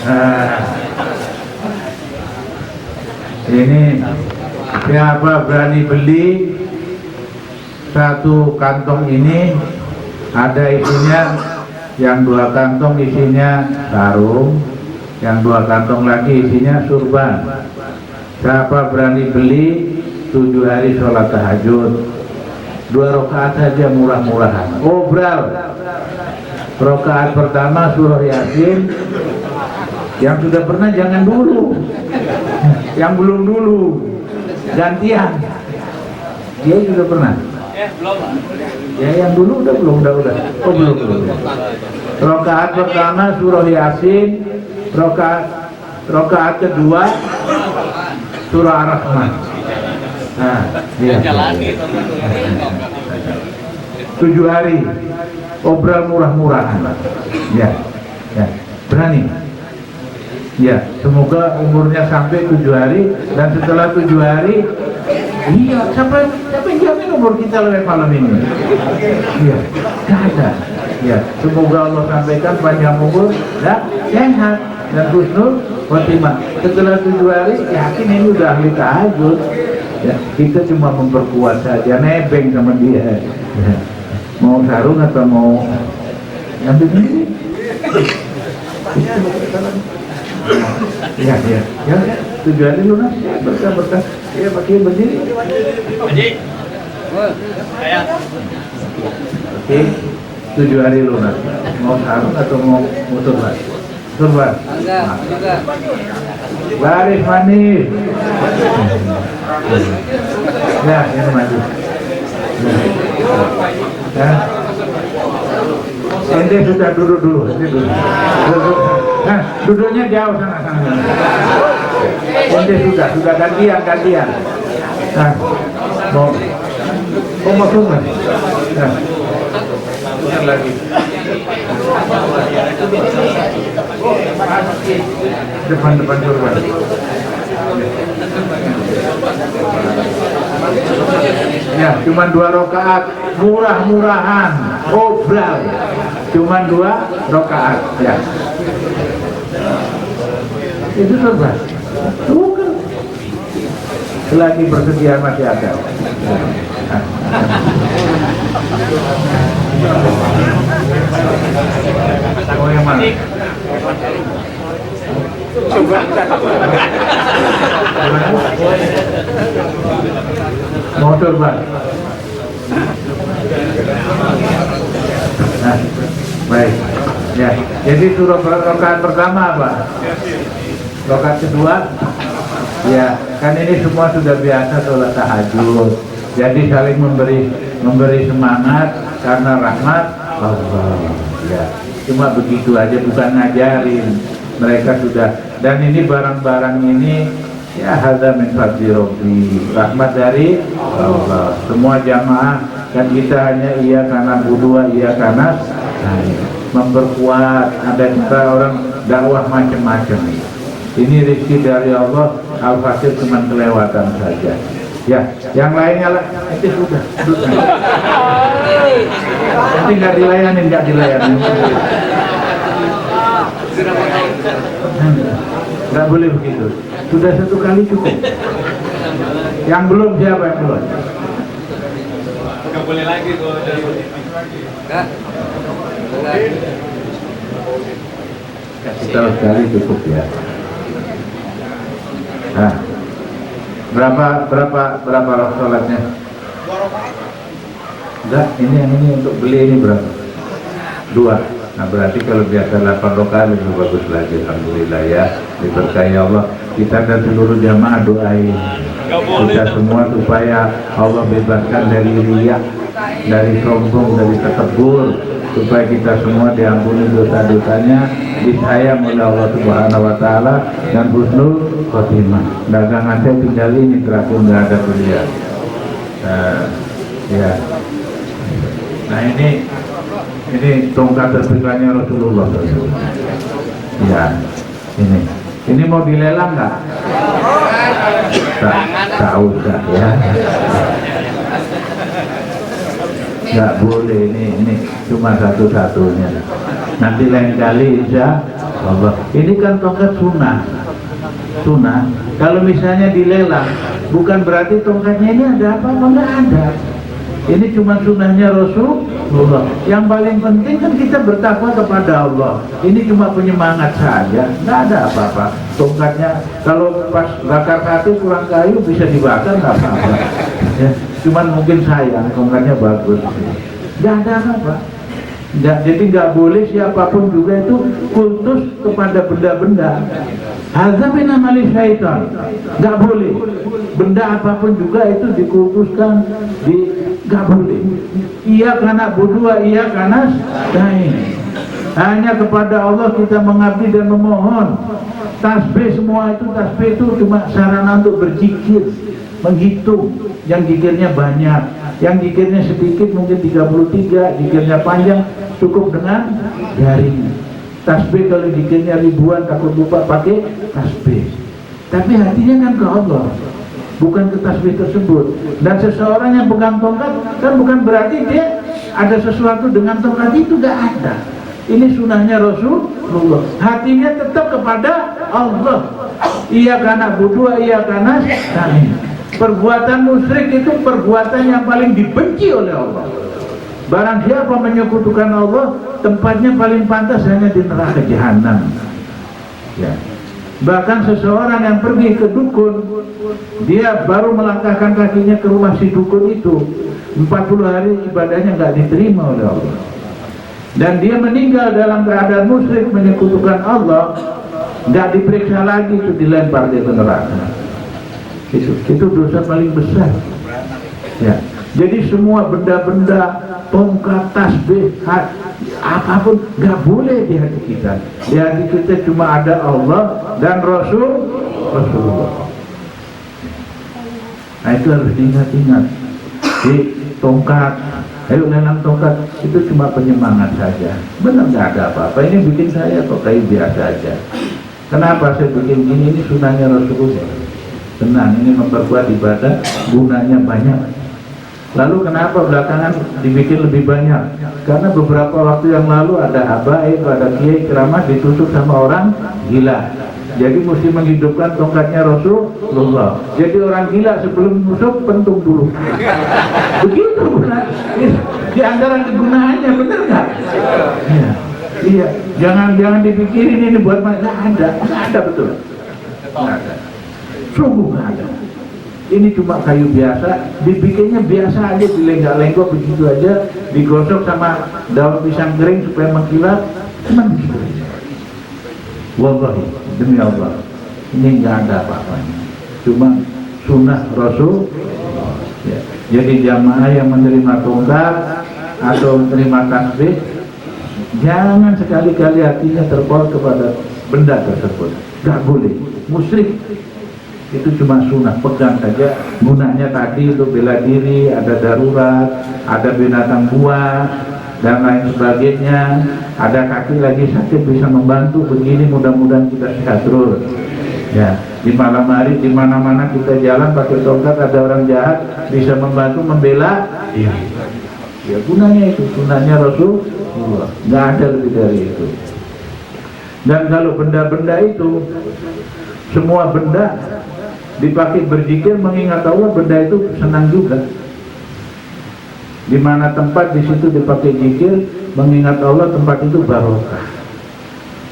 Nah, ini siapa berani beli satu kantong ini, ada isinya, yang 2 kantong isinya sarung, yang 2 kantong lagi isinya surban. Siapa berani beli 7 hari sholat tahajud, 2 rakaat saja murah-murahan. Obral. Rakaat pertama surah Yasin. Yang sudah pernah jangan dulu, yang belum dulu gantian. Dia juga pernah. Belum. Ya yang dulu udah. Oh belum. Rakaat pertama surah Yasin, rakaat kedua surah Ar-Rahman. Nah, dia 7 hari obral murah-murahan. Ya, berani. Ya, semoga umurnya sampai 7 hari, dan setelah 7 hari, iya, siapa yang jamin umur kita lewat malam ini? Iya, nggak ada. Ya, semoga Allah sampaikan panjang umur dan sehat dan husnul khotimah. Setelah 7 hari, yakin ini udah ahli tahajud. Ya, kita cuma memperkuat saja, nebeng sama dia. Ya. Mau sarung atau mau ambil ini? Ya, 7 hari lunas, berkah. Ya, pakai berdiri. Oke, 7 hari lunas. Mau sarung atau mau turban? Turban. Baris manis. Ya, ini maju. Ya. Ente sudah duduk dulu. Nah, duduknya jauh sana. Ente sudah gantian. Nah, mau turban. Nah, bukan lagi. Depan turban. Ya, cuma 2 rakaat, murah-murahan, obral. Cuma 2 rakaat, ya. Itu turban. Bukan. Selagi persediaan masih ada. Nah. Oh, yang mana? Coba. Mau turban. Nah, baik. Ya, jadi surah rakaat pertama apa? Rakaat kedua? Ya, kan ini semua sudah biasa sholat tahajud. Jadi saling memberi semangat karena rahmat Allah. Ya, cuma begitu aja, bukan ngajarin. Mereka sudah, dan ini barang-barang ini ya hadza min fadli rabbi, rahmat dari Allah. Semua jamaah kan kita hanya iya karena budua, iya karena memperkuat. Ada kita orang dakwah macam-macam. Ini rezeki dari Allah, al-fasir cuma kelewatan saja. Ya, yang lainnya lah, itu sudah. Nanti nggak dilayanin. Nggak boleh begitu. Sudah 1 kali cukup. Yang belum siapa yang belum? Nggak boleh lagi kalau dari Kasih tahu sekali cukup ya. Nah, berapa sholatnya? 2 rakaat. Enggak, ini untuk beli ini berapa? 2. Nah, berarti kalau biasa 8 rakaat lebih bagus lagi. Alhamdulillah ya, diberkahi Allah. Kita dan seluruh jamaah doain kita semua supaya Allah bebaskan dari riya, dari sombong, dari takabur, supaya kita semua diampuni dosa-dosanya, disayang oleh Allah Subhanahu wa taala, dan husnul khotimah. Dagangan saya tinggal ini terakhir, nggak ada kuliah. Ya. Nah, ini tongkat terpegangnya Rasulullah SAW. Ya, ini mau dilelang nggak? Tak usah ya. Nggak boleh, ini cuma satu-satunya. Nanti lain kali insya Allah. Ini kan tongkat sunnah. Kalau misalnya dilelang, bukan berarti tongkatnya ini ada apa-apa, nggak ada. Ini cuma sunnahnya Rasulullah. Yang paling penting kan kita bertakwa kepada Allah. Ini cuma penyemangat saja, nggak ada apa-apa. Tongkatnya kalau pas bakar sate kurang kayu bisa dibakar, nggak apa-apa. Ya, cuman mungkin sayang tongkatnya bagus. Nggak ada apa-apa. Jadi nggak boleh siapapun juga itu kultus kepada benda-benda. Hadza min amali syaitan. Nggak boleh. Benda apapun juga itu dikultuskan, nggak boleh. Iya karena berdua, iya karena lain. Hanya kepada Allah kita mengabdi dan memohon. Tasbih semua itu, tasbih itu cuma sarana untuk berzikir, menghitung. Yang zikirnya banyak, yang zikirnya sedikit mungkin 33, zikirnya panjang cukup dengan jari. Tasbih kalau zikirnya ribuan takut lupa pakai tasbih. Tapi hatinya kan ke Allah, bukan ke tasbih tersebut. Dan seseorang yang pegang tongkat kan bukan berarti dia ada sesuatu dengan tongkat itu, gak ada. Ini sunnahnya Rasulullah. Hatinya tetap kepada Allah. Iya karena berdua, iya karena kami. Perbuatan musyrik itu perbuatan yang paling dibenci oleh Allah. Barang siapa menyekutukan Allah, tempatnya paling pantas hanya di neraka jahanam. Ya. Bahkan seseorang yang pergi ke dukun, dia baru melangkahkan kakinya ke rumah si dukun itu, 40 hari ibadahnya nggak diterima oleh Allah. Dan dia meninggal dalam keadaan musyrik menyekutukan Allah, nggak diperiksa lagi, itu dilempar dia ke neraka. Itu dosa paling besar. Ya. Jadi semua benda-benda, tongkat, tasbih, apapun nggak boleh di hati kita. Di hati kita cuma ada Allah dan Rasulullah. Nah itu harus diingat-ingat. Di tongkat, ayo lelang tongkat, itu cuma penyemangat saja. Benar nggak ada apa-apa. Ini bikin saya kok kayak biasa aja. Kenapa saya bikin gini? Ini sunnahnya Rasulullah. Tenang, ini memperkuat ibadah, gunanya banyak. Lalu kenapa belakangan dibikin lebih banyak? Karena beberapa waktu yang lalu ada habaib, ada kiai ceramah ditusuk sama orang gila. Jadi mesti menghidupkan tongkatnya Rasulullah. Jadi orang gila sebelum tusuk pentung dulu. Begitu benar. Di antara kegunaannya, benar nggak? Iya. Iya. Jangan dipikirin ini buat mana? Nggak ada betul. Nggak ada. Sungguh nggak ada. Ini cuma kayu biasa, dibikinnya biasa aja, dilenggak-lenggok begitu aja, digosok sama daun pisang kering supaya mengkilap, cuma begitu aja. Wallahi, demi Allah, ini nggak ada apa-apanya, cuma sunnah Rasul. Ya. Jadi jamaah yang menerima tongkat atau menerima tasbih, jangan sekali-kali hatinya terpaut kepada benda tersebut, nggak boleh, musyrik. Itu cuma sunnah, pegang saja. Gunanya tadi untuk bela diri, ada darurat, ada binatang buas dan lain sebagainya. Ada kaki lagi sakit bisa membantu begini, mudah-mudahan kita sehat terus. Ya, di malam hari di mana-mana kita jalan pakai tongkat, ada orang jahat bisa membantu membela diri. Ya gunanya itu, sunnahnya Rasulullah. Nggak ada lebih dari itu. Dan kalau benda-benda itu, semua benda dipakai berzikir mengingat Allah, benda itu senang juga. Di mana tempat di situ dipakai zikir mengingat Allah, tempat itu barokah.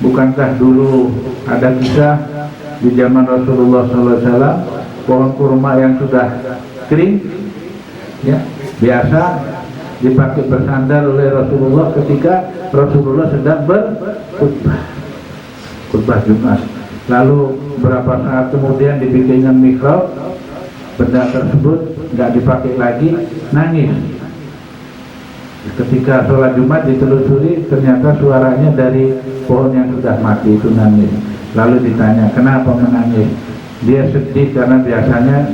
Bukankah dulu ada kisah di zaman Rasulullah SAW, pohon kurma yang sudah kering, ya biasa dipakai bersandar oleh Rasulullah ketika Rasulullah sedang berkhutbah Jumat. Lalu berapa saat kemudian dibikinkan mihrab, benda tersebut nggak dipakai lagi, nangis. Ketika sholat Jumat ditelusuri, ternyata suaranya dari pohon yang sudah mati itu, nangis. Lalu ditanya, kenapa menangis? Dia sedih karena biasanya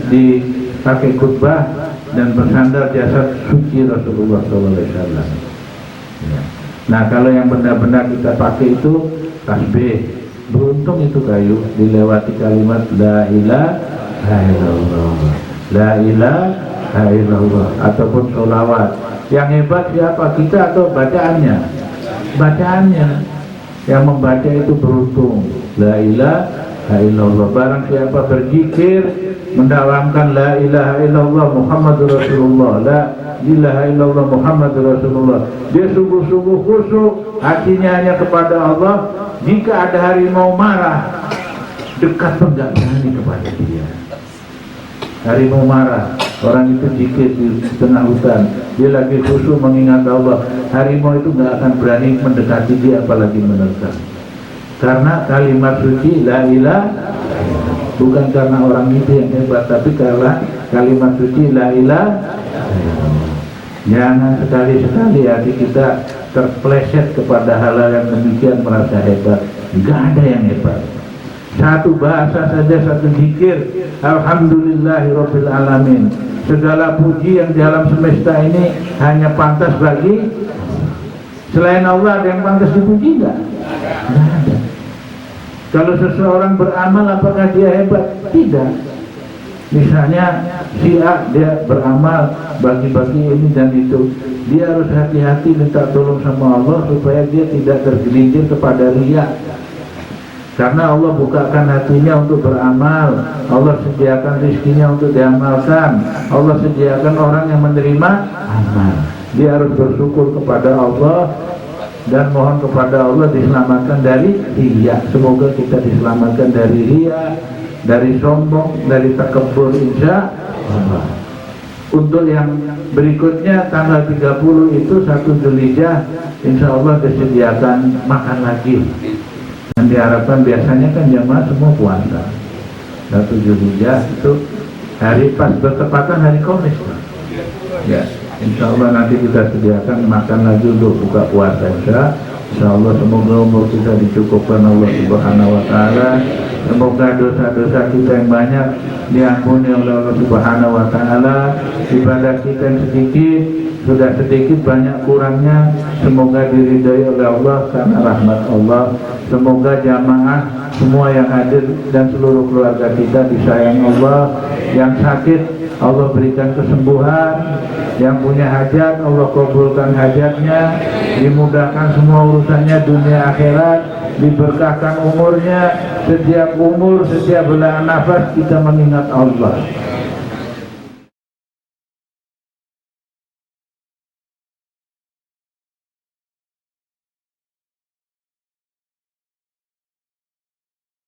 dipakai khutbah dan bersandar jasad suci Rasulullah SAW. Ya. Nah kalau yang benda-benda kita pakai itu tasbih, beruntung itu kayu dilewati kalimat la ilaha illallah, la ilaha illallah, ataupun sholawat. Yang hebat siapa, kita atau bacaannya? Bacaannya. Yang membaca itu beruntung. La ilaha illallah. Barang siapa berzikir mendalamkan la ilaha illallah Muhammadur Rasulullah, la ilaha illallah Muhammadur Rasulullah, dia sungguh-sungguh khusyuk, hatinya hanya kepada Allah. Jika ada harimau marah, dekat pun gak berani kepada dia. Harimau marah, orang itu zikir di tengah hutan, dia lagi khusyuk mengingat Allah, harimau itu gak akan berani mendekati dia apalagi menerkam. Karena kalimat suci la ilaha, bukan karena orang itu yang hebat, tapi karena kalimat suci la ilaha. Jangan sekali-sekali hati kita terpleset kepada hal-hal yang demikian merasa hebat. Gak ada yang hebat. Satu bahasa saja, satu zikir, alhamdulillahirabbil alamin. Segala puji yang di alam semesta ini hanya pantas bagi selain Allah. Ada yang pantas dipuji enggak? Enggak ada. Kalau seseorang beramal, apakah dia hebat? Tidak. Misalnya si A, dia beramal bagi-bagi ini dan itu, dia harus hati-hati minta tolong sama Allah supaya dia tidak tergelincir kepada riya. Karena Allah bukakan hatinya untuk beramal, Allah sediakan rezekinya untuk diamalkan, Allah sediakan orang yang menerima amal. Dia harus bersyukur kepada Allah dan mohon kepada Allah diselamatkan dari riya. Semoga kita diselamatkan dari riya, dari sombong, dari takabur, insya Allah. Untuk yang berikutnya tanggal 30 itu 1 Dzulhijjah, insya Allah disediakan makan lagi. Dan diharapkan biasanya kan jamaah semua puasa. 1 Dzulhijjah itu hari pas bertepatan hari Kamis. Ya, insya Allah nanti kita sediakan makan lagi untuk buka puasa. Insya Allah semoga umur kita dicukupkan Allah Subhanahu Wa Taala. Semoga dosa-dosa kita yang banyak diampuni oleh Allah Subhanahu Wa Taala. Ibadah kita yang sedikit, sudah sedikit banyak kurangnya, semoga diridhai oleh Allah karena rahmat Allah. Semoga jamaah semua yang hadir dan seluruh keluarga kita disayang Allah. Yang sakit Allah berikan kesembuhan, yang punya hajat Allah kabulkan hajatnya, dimudahkan semua urusannya dunia akhirat, diberkahkan umurnya. Setiap umur, setiap belah nafas kita mengingat Allah.